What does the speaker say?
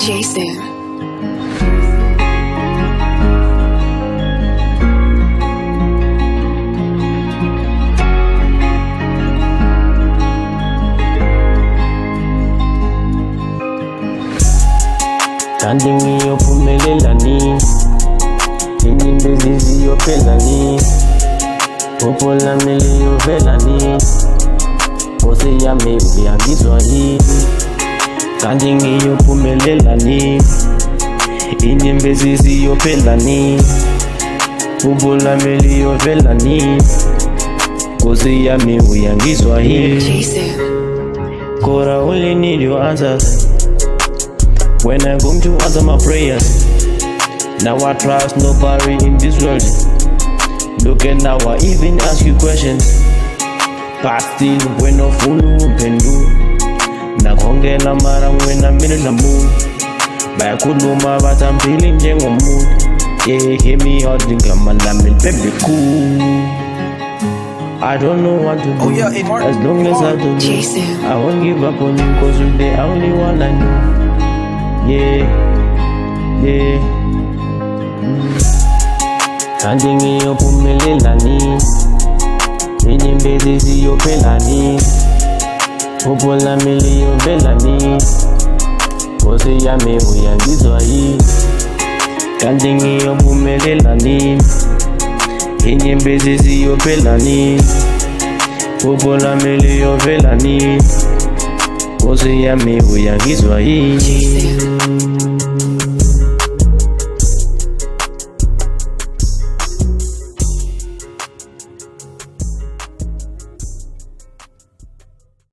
Jason. Kanti ngiyophumelelani, inyembezi ziyophelani, phupho lami liyovelani, Nkosi yami uyangizwa yini? Kanti ngiyophumelelani, inyembezi ziyophelani, phupho lami liyovelani, Nkosi yami uyangizwa yini? God, I only need your answers when I come to answer my prayers. Now I trust nobody in this world. Look at now, I even ask you questions, but still when no fool can do. Nakongela mara when I'm in the mood. Bayakhuluma but I'm feeling njengomuntu. Yeah, hear me out, ngama lami baby cool. I don't know what to do, as long as I do. I won't give up on you, cause you're the only one I know. Yeah, yeah. Kanti ngiyophumelelani, inyembezi ziyophelani, phupho lami liyovelani, Nkosi yami uyangizwa yini? Kanti ngiyophumelelani, inyembezi ziyophelani, phupho lami liyovelani, Nkosi yami uyangizwa yini?